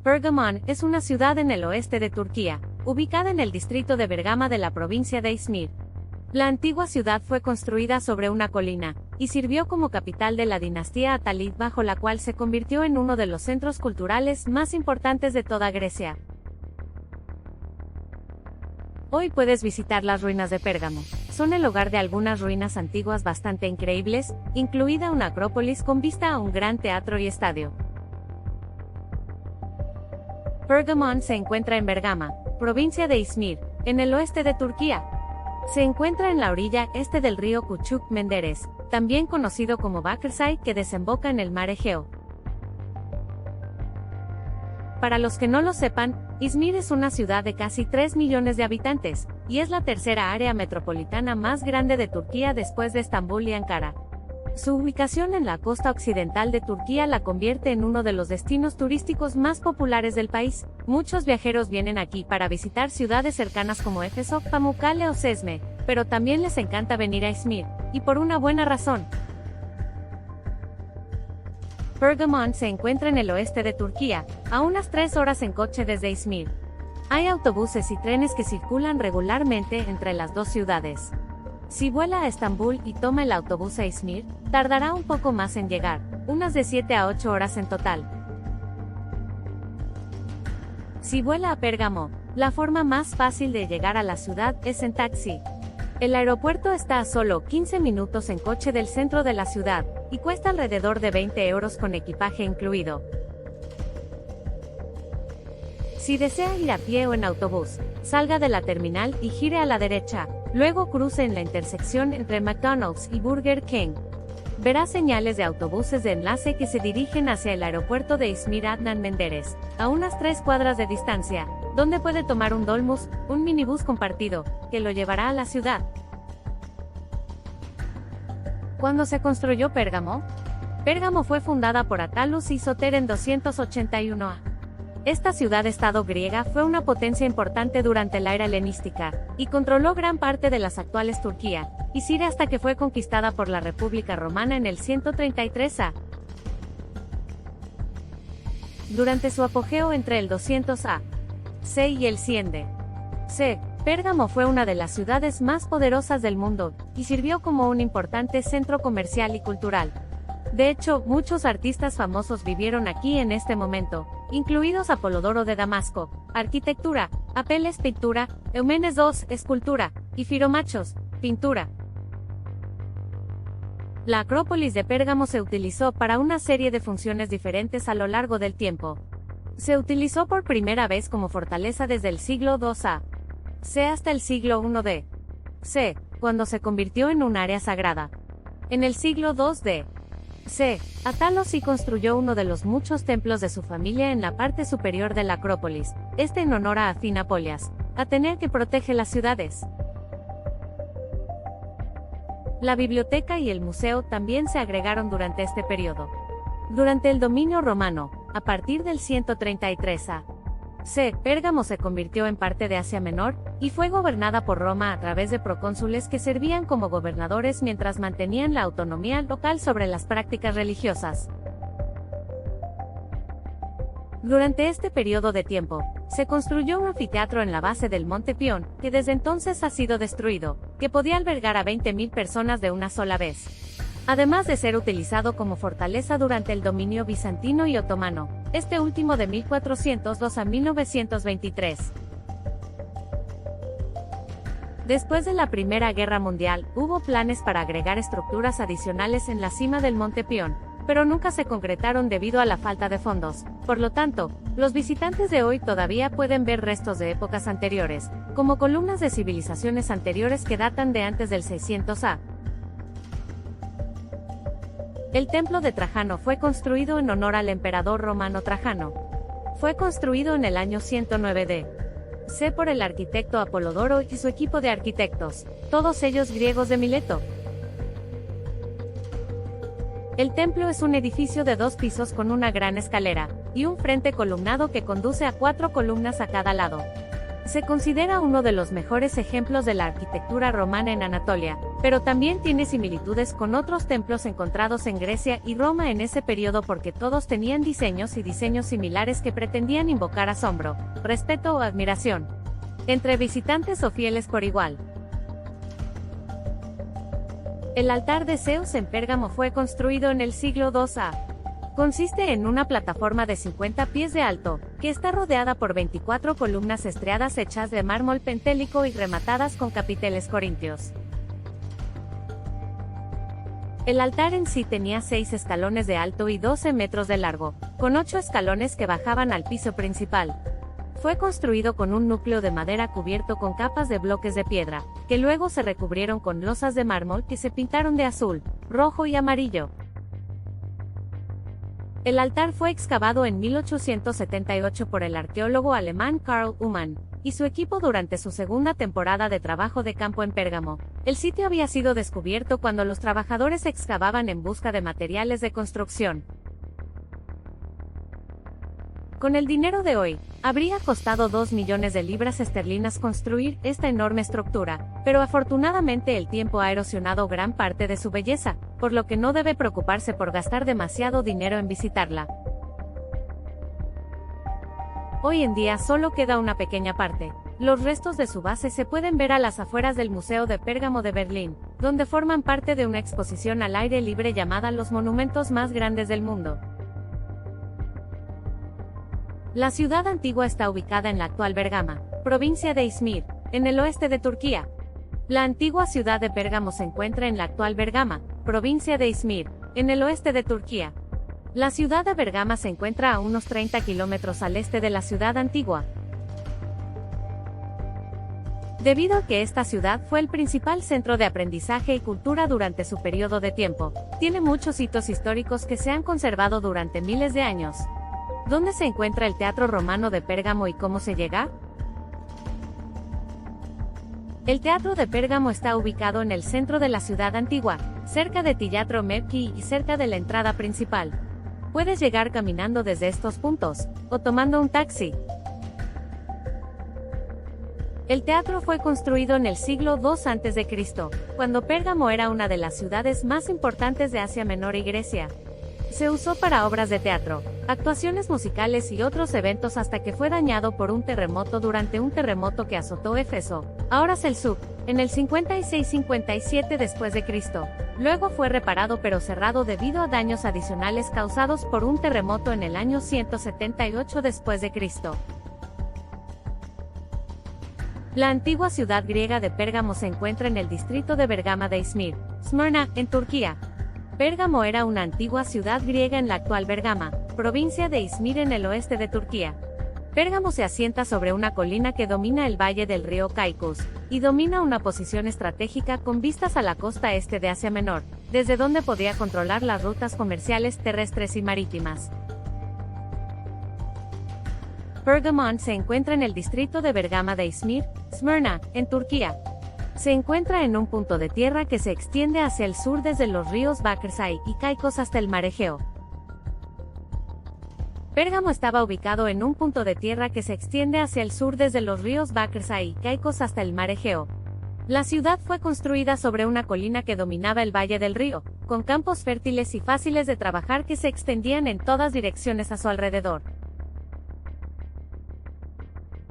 Pergamon es una ciudad en el oeste de Turquía, ubicada en el distrito de Bergama de la provincia de İzmir. La antigua ciudad fue construida sobre una colina, y sirvió como capital de la dinastía Atalid, bajo la cual se convirtió en uno de los centros culturales más importantes de toda Grecia. Hoy puedes visitar las ruinas de Pérgamo. Son el hogar de algunas ruinas antiguas bastante increíbles, incluida una acrópolis con vista a un gran teatro y estadio. Pergamon se encuentra en Bergama, provincia de İzmir, en el oeste de Turquía. Se encuentra en la orilla este del río Küçük Menderes, también conocido como Bakırçay, que desemboca en el mar Egeo. Para los que no lo sepan, İzmir es una ciudad de casi 3 millones de habitantes, y es la tercera área metropolitana más grande de Turquía después de Estambul y Ankara. Su ubicación en la costa occidental de Turquía la convierte en uno de los destinos turísticos más populares del país. Muchos viajeros vienen aquí para visitar ciudades cercanas como Éfeso, Pamukkale o Çeşme, pero también les encanta venir a İzmir, y por una buena razón. Pergamon se encuentra en el oeste de Turquía, a unas 3 horas en coche desde İzmir. Hay autobuses y trenes que circulan regularmente entre las dos ciudades. Si vuela a Estambul y toma el autobús a İzmir, tardará un poco más en llegar, unas de 7 a 8 horas en total. Si vuela a Pérgamo, la forma más fácil de llegar a la ciudad es en taxi. El aeropuerto está a solo 15 minutos en coche del centro de la ciudad, y cuesta alrededor de 20 euros con equipaje incluido. Si desea ir a pie o en autobús, salga de la terminal y gire a la derecha, luego cruce en la intersección entre McDonald's y Burger King. Verá señales de autobuses de enlace que se dirigen hacia el aeropuerto de İzmir Adnan Menderes, a unas 3 cuadras de distancia, donde puede tomar un dolmüş, un minibús compartido, que lo llevará a la ciudad. ¿Cuándo se construyó Pérgamo? Pérgamo fue fundada por Attalus y Soter en 281 a. Esta ciudad-estado griega fue una potencia importante durante la era helenística, y controló gran parte de las actuales Turquía y Siria hasta que fue conquistada por la República Romana en el 133 a. Durante su apogeo entre el 200 a.C. y el 100 d.C., Pérgamo fue una de las ciudades más poderosas del mundo, y sirvió como un importante centro comercial y cultural. De hecho, muchos artistas famosos vivieron aquí en este momento, incluidos Apolodoro de Damasco, arquitectura, Apeles, pintura, Eumenes II, escultura, y Firomachos, pintura. La Acrópolis de Pérgamo se utilizó para una serie de funciones diferentes a lo largo del tiempo. Se utilizó por primera vez como fortaleza desde el siglo II a.C. hasta el siglo I d.C., cuando se convirtió en un área sagrada. En el siglo II d.C., Attalos sí construyó uno de los muchos templos de su familia en la parte superior de la Acrópolis, este en honor a Athena Polias, Atenea que protege las ciudades. La biblioteca y el museo también se agregaron durante este periodo. Durante el dominio romano, a partir del 133 a.C., Pérgamo se convirtió en parte de Asia Menor, y fue gobernada por Roma a través de procónsules que servían como gobernadores mientras mantenían la autonomía local sobre las prácticas religiosas. Durante este periodo de tiempo, se construyó un anfiteatro en la base del Monte Pion, que desde entonces ha sido destruido, que podía albergar a 20.000 personas de una sola vez. Además de ser utilizado como fortaleza durante el dominio bizantino y otomano, este último de 1402 a 1923. Después de la Primera Guerra Mundial, hubo planes para agregar estructuras adicionales en la cima del Monte Pion, pero nunca se concretaron debido a la falta de fondos. Por lo tanto, los visitantes de hoy todavía pueden ver restos de épocas anteriores, como columnas de civilizaciones anteriores que datan de antes del 600 a. El templo de Trajano fue construido en honor al emperador romano Trajano. Fue construido en el año 109 d.C. por el arquitecto Apolodoro y su equipo de arquitectos, todos ellos griegos de Mileto. El templo es un edificio de 2 pisos con una gran escalera, y un frente columnado que conduce a 4 columnas a cada lado. Se considera uno de los mejores ejemplos de la arquitectura romana en Anatolia, pero también tiene similitudes con otros templos encontrados en Grecia y Roma en ese periodo porque todos tenían diseños similares que pretendían invocar asombro, respeto o admiración entre visitantes o fieles por igual. El altar de Zeus en Pérgamo fue construido en el siglo II a. Consiste en una plataforma de 50 pies de alto, que está rodeada por 24 columnas estriadas hechas de mármol pentélico y rematadas con capiteles corintios. El altar en sí tenía 6 escalones de alto y 12 metros de largo, con 8 escalones que bajaban al piso principal. Fue construido con un núcleo de madera cubierto con capas de bloques de piedra, que luego se recubrieron con losas de mármol que se pintaron de azul, rojo y amarillo. El altar fue excavado en 1878 por el arqueólogo alemán Karl Ullmann y su equipo durante su segunda temporada de trabajo de campo en Pérgamo. El sitio había sido descubierto cuando los trabajadores excavaban en busca de materiales de construcción. Con el dinero de hoy, habría costado 2 millones de libras esterlinas construir esta enorme estructura, pero afortunadamente el tiempo ha erosionado gran parte de su belleza, por lo que no debe preocuparse por gastar demasiado dinero en visitarla. Hoy en día solo queda una pequeña parte. Los restos de su base se pueden ver a las afueras del Museo de Pérgamo de Berlín, donde forman parte de una exposición al aire libre llamada Los monumentos más grandes del mundo. La ciudad antigua está ubicada en la actual Bergama, provincia de İzmir, en el oeste de Turquía. La antigua ciudad de Pérgamo se encuentra en la actual Bergama, provincia de İzmir, en el oeste de Turquía. La ciudad de Bergama se encuentra a unos 30 kilómetros al este de la ciudad antigua. Debido a que esta ciudad fue el principal centro de aprendizaje y cultura durante su periodo de tiempo, tiene muchos hitos históricos que se han conservado durante miles de años. ¿Dónde se encuentra el Teatro Romano de Pérgamo y cómo se llega? El Teatro de Pérgamo está ubicado en el centro de la ciudad antigua, cerca de Teatro Mevki y cerca de la entrada principal. Puedes llegar caminando desde estos puntos, o tomando un taxi. El teatro fue construido en el siglo II a.C., cuando Pérgamo era una de las ciudades más importantes de Asia Menor y Grecia. Se usó para obras de teatro, actuaciones musicales y otros eventos hasta que fue dañado por un terremoto durante un terremoto que azotó Éfeso, ahora Selçuk, en el 56-57 después de Cristo. Luego fue reparado pero cerrado debido a daños adicionales causados por un terremoto en el año 178 después de Cristo. La antigua ciudad griega de Pérgamo se encuentra en el distrito de Bergama de İzmir, Smyrna, en Turquía. Pérgamo era una antigua ciudad griega en la actual Bergama, provincia de İzmir en el oeste de Turquía. Pérgamo se asienta sobre una colina que domina el valle del río Caicos, y domina una posición estratégica con vistas a la costa este de Asia Menor, desde donde podía controlar las rutas comerciales terrestres y marítimas. Pergamon se encuentra en el distrito de Bergama de İzmir, Smyrna, en Turquía. Se encuentra en un punto de tierra que se extiende hacia el sur desde los ríos Bakırçay y Caicos hasta el mar Egeo. Pérgamo estaba ubicado en un punto de tierra que se extiende hacia el sur desde los ríos Bakırçay y Caicos hasta el mar Egeo. La ciudad fue construida sobre una colina que dominaba el valle del río, con campos fértiles y fáciles de trabajar que se extendían en todas direcciones a su alrededor.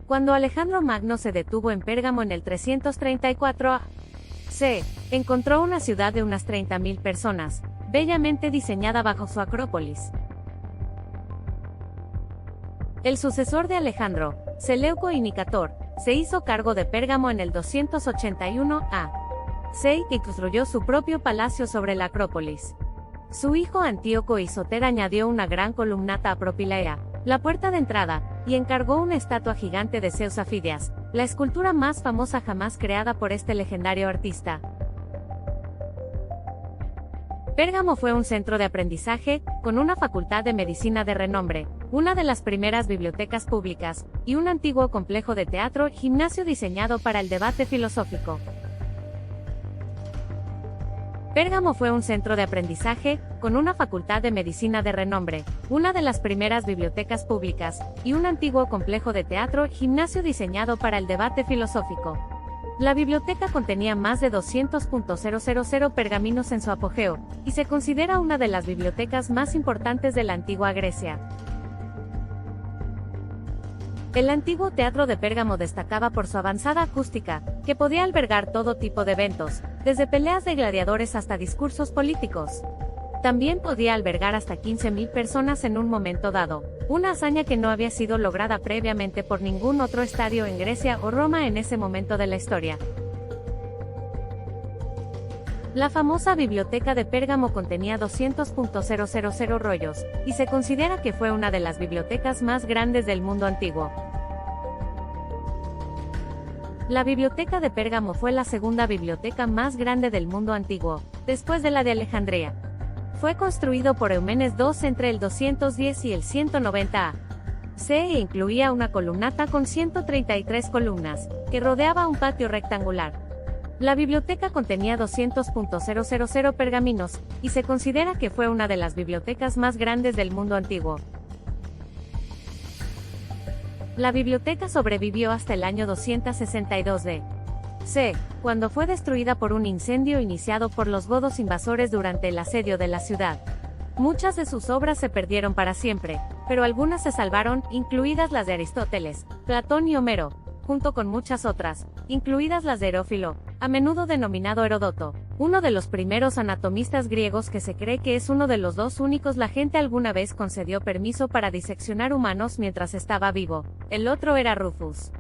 Cuando Alejandro Magno se detuvo en Pérgamo en el 334 a.C., encontró una ciudad de unas 30.000 personas, bellamente diseñada bajo su acrópolis. El sucesor de Alejandro, Seleuco I Nicator, se hizo cargo de Pérgamo en el 281 a.C. y construyó su propio palacio sobre la acrópolis. Su hijo Antíoco Isoter añadió una gran columnata a Propylaea, la puerta de entrada, y encargó una estatua gigante de Zeus a Fidias, la escultura más famosa jamás creada por este legendario artista. Pérgamo fue un centro de aprendizaje, con una facultad de medicina de renombre, una de las primeras bibliotecas públicas, y un antiguo complejo de teatro y gimnasio diseñado para el debate filosófico. Pérgamo fue un centro de aprendizaje, con una facultad de medicina de renombre, una de las primeras bibliotecas públicas, y un antiguo complejo de teatro y gimnasio diseñado para el debate filosófico. La biblioteca contenía más de 200.000 pergaminos en su apogeo, y se considera una de las bibliotecas más importantes de la antigua Grecia. El antiguo teatro de Pérgamo destacaba por su avanzada acústica, que podía albergar todo tipo de eventos, desde peleas de gladiadores hasta discursos políticos. También podía albergar hasta 15.000 personas en un momento dado, una hazaña que no había sido lograda previamente por ningún otro estadio en Grecia o Roma en ese momento de la historia. La famosa biblioteca de Pérgamo contenía 200.000 rollos, y se considera que fue una de las bibliotecas más grandes del mundo antiguo. La biblioteca de Pérgamo fue la segunda biblioteca más grande del mundo antiguo, después de la de Alejandría. Fue construido por Eumenes II entre el 210 y el 190 a.C. e incluía una columnata con 133 columnas, que rodeaba un patio rectangular. La biblioteca contenía 200.000 pergaminos, y se considera que fue una de las bibliotecas más grandes del mundo antiguo. La biblioteca sobrevivió hasta el año 262 d.C., cuando fue destruida por un incendio iniciado por los godos invasores durante el asedio de la ciudad. Muchas de sus obras se perdieron para siempre, pero algunas se salvaron, incluidas las de Aristóteles, Platón y Homero, junto con muchas otras, incluidas las de Herófilo, a menudo denominado Heródoto, uno de los primeros anatomistas griegos que se cree que es uno de los dos únicos la gente alguna vez concedió permiso para diseccionar humanos mientras estaba vivo. El otro era Rufus.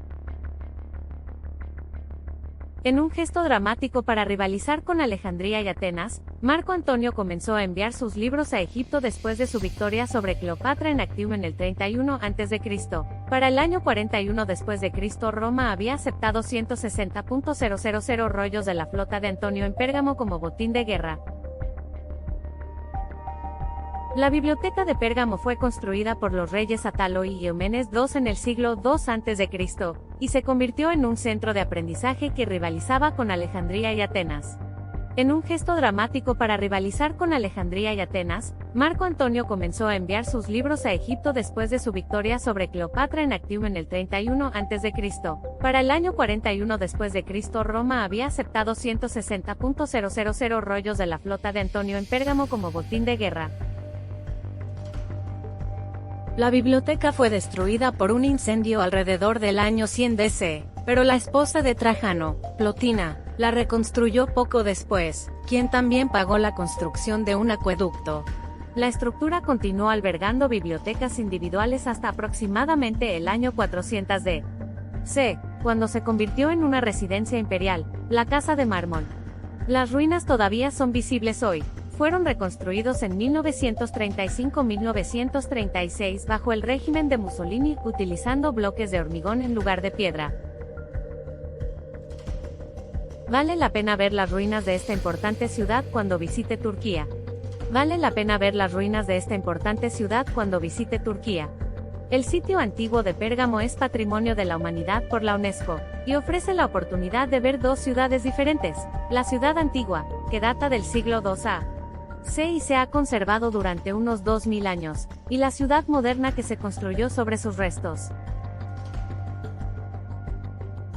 En un gesto dramático para rivalizar con Alejandría y Atenas, Marco Antonio comenzó a enviar sus libros a Egipto después de su victoria sobre Cleopatra en Actium en el 31 a.C. Para el año 41 d.C., Roma había aceptado 160.000 rollos de la flota de Antonio en Pérgamo como botín de guerra. La biblioteca de Pérgamo fue construida por los reyes Atalo y Eumenes II en el siglo II a.C., y se convirtió en un centro de aprendizaje que rivalizaba con Alejandría y Atenas. En un gesto dramático para rivalizar con Alejandría y Atenas, Marco Antonio comenzó a enviar sus libros a Egipto después de su victoria sobre Cleopatra en Actium en el 31 a.C. Para el año 41 d.C., Roma había aceptado 160.000 rollos de la flota de Antonio en Pérgamo como botín de guerra. La biblioteca fue destruida por un incendio alrededor del año 100 d.C., pero la esposa de Trajano, Plotina, la reconstruyó poco después, quien también pagó la construcción de un acueducto. La estructura continuó albergando bibliotecas individuales hasta aproximadamente el año 400 d.C., cuando se convirtió en una residencia imperial, la Casa de Mármol. Las ruinas todavía son visibles hoy. Fueron reconstruidos en 1935-1936 bajo el régimen de Mussolini, utilizando bloques de hormigón en lugar de piedra. Vale la pena ver las ruinas de esta importante ciudad cuando visite Turquía. Vale la pena ver las ruinas de esta importante ciudad cuando visite Turquía. El sitio antiguo de Pérgamo es Patrimonio de la Humanidad por la UNESCO, y ofrece la oportunidad de ver dos ciudades diferentes: la ciudad antigua, que data del siglo II a.C. y se ha conservado durante unos 2000 años, y la ciudad moderna que se construyó sobre sus restos.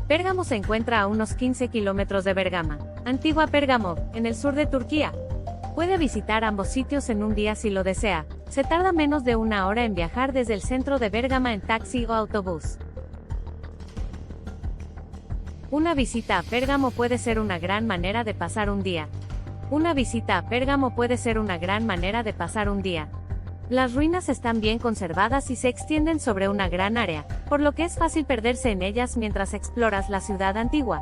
Pérgamo se encuentra a unos 15 kilómetros de Bergama, Antigua Pérgamo, en el sur de Turquía. Puede visitar ambos sitios en un día si lo desea. Se tarda menos de una hora en viajar desde el centro de Bergama en taxi o autobús. Una visita a Pérgamo puede ser una gran manera de pasar un día. Una visita a Pérgamo puede ser una gran manera de pasar un día. Las ruinas están bien conservadas y se extienden sobre una gran área, por lo que es fácil perderse en ellas mientras exploras la ciudad antigua.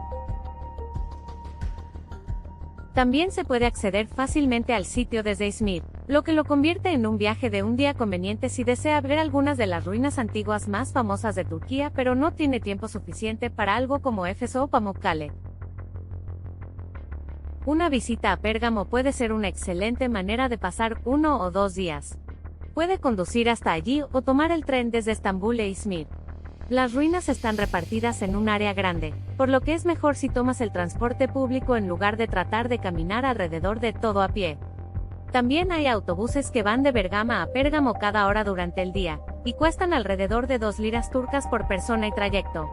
También se puede acceder fácilmente al sitio desde Izmir, lo que lo convierte en un viaje de un día conveniente si desea ver algunas de las ruinas antiguas más famosas de Turquía pero no tiene tiempo suficiente para algo como Éfeso o Pamukkale. Una visita a Pérgamo puede ser una excelente manera de pasar 1 o 2 días. Puede conducir hasta allí o tomar el tren desde Estambul e Izmir. Las ruinas están repartidas en un área grande, por lo que es mejor si tomas el transporte público en lugar de tratar de caminar alrededor de todo a pie. También hay autobuses que van de Bergama a Pérgamo cada hora durante el día, y cuestan alrededor de 2 liras turcas por persona y trayecto.